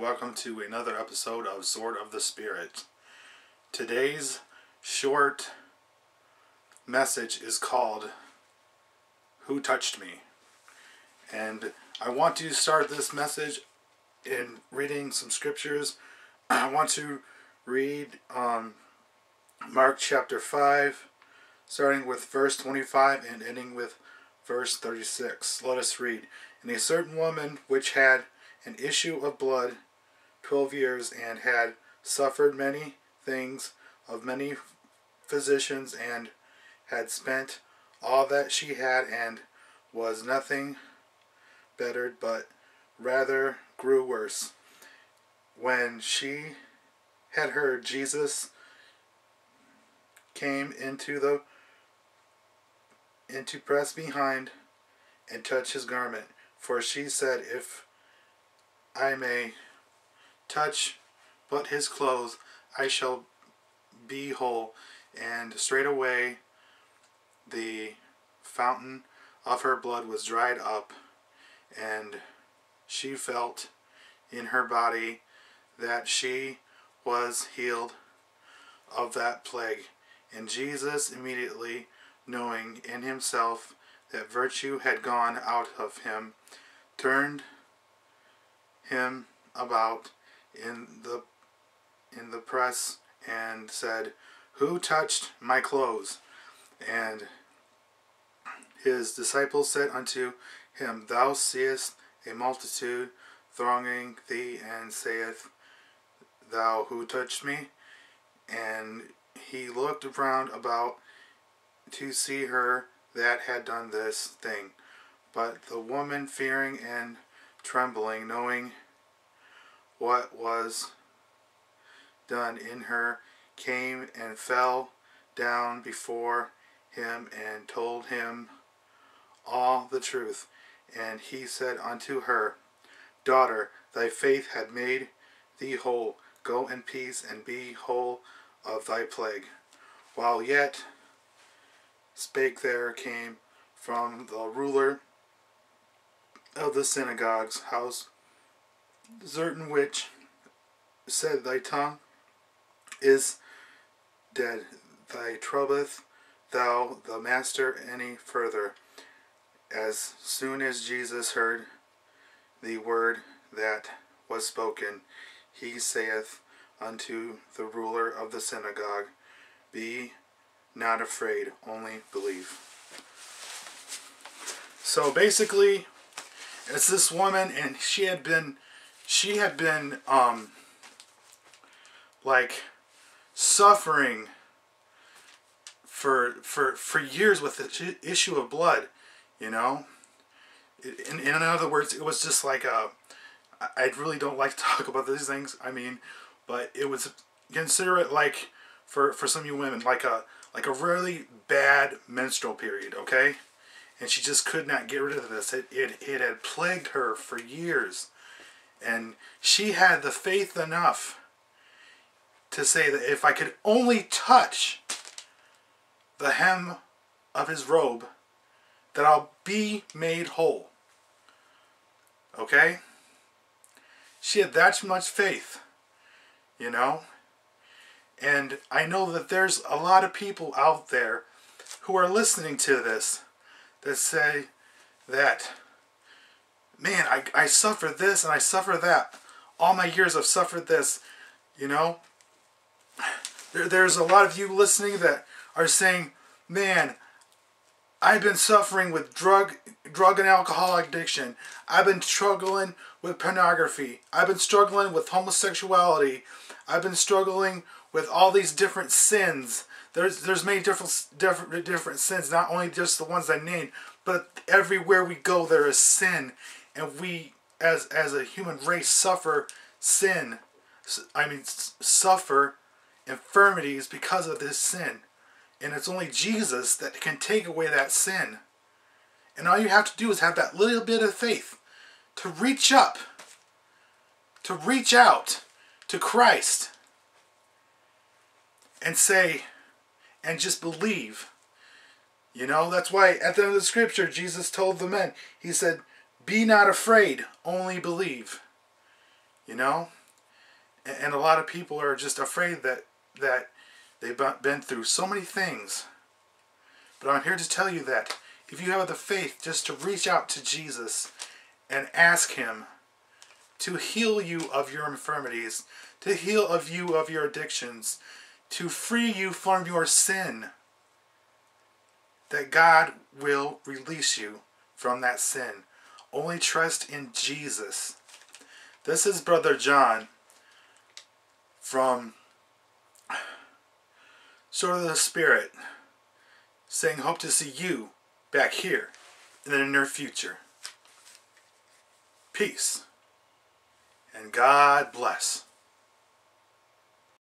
and welcome to another episode of Sword of the Spirit. Today's short message is called Who Touched Me? And I want to start this message in reading some scriptures. I want to read Mark chapter 5, starting with verse 25 and ending with verse 36. Let us read. And a certain woman which had an issue of blood 12 years, and had suffered many things of many physicians, and had spent all that she had, and was nothing bettered, but rather grew worse. When she had heard, Jesus came into press behind, and touched his garment. For she said, If I may touch but his clothes, I shall be whole. And straightway the fountain of her blood was dried up, and she felt in her body that she was healed of that plague. And Jesus, immediately knowing in himself that virtue had gone out of him, turned him about in the press, and said, Who touched my clothes? And his disciples said unto him, Thou seest a multitude thronging thee, and sayest thou, Who touched me? And he looked round about to see her that had done this thing. But the woman, fearing and trembling, knowing what was done in her, came and fell down before him, and told him all the truth. And he said unto her, Daughter, thy faith hath made thee whole. Go in peace, and be whole of thy plague. While yet spake, there came from the ruler of the synagogue's house certain which said, Thy tongue is dead. Thy troubleth thou the master any further. As soon as Jesus heard the word that was spoken, he saith unto the ruler of the synagogue, Be not afraid, only believe. So basically, it's this woman, and she had been like suffering for years with the issue of blood, you know. In other words, it was just like I really don't like to talk about these things. I mean, but it was, consider it like for some of you women, like a really bad menstrual period, okay? And she just could not get rid of this. It had plagued her for years. And she had the faith enough to say that if I could only touch the hem of his robe, that I'll be made whole. Okay? She had that much faith, you know? And I know that there's a lot of people out there who are listening to this that say that, man, I suffer this and I suffer that. All my years I've suffered this, you know. There's a lot of you listening that are saying, man, I've been suffering with drug and alcohol addiction. I've been struggling with pornography. I've been struggling with homosexuality. I've been struggling with all these different sins. There's many different sins, not only just the ones I named, but everywhere we go there is sin, and we as a human race suffer sin. I mean, suffer infirmities because of this sin. And it's only Jesus that can take away that sin. And all you have to do is have that little bit of faith to reach up, to reach out to Christ and say, and just believe. You know, that's why at the end of the scripture, Jesus told the men, he said, Be not afraid, only believe. You know? And a lot of people are just afraid that they've been through so many things. But I'm here to tell you that if you have the faith just to reach out to Jesus and ask him to heal you of your infirmities, to heal of you of your addictions, to free you from your sin, that God will release you from that sin. Only trust in Jesus. This is Brother John from Sword of the Spirit saying, hope to see you back here in the near future. Peace and God bless.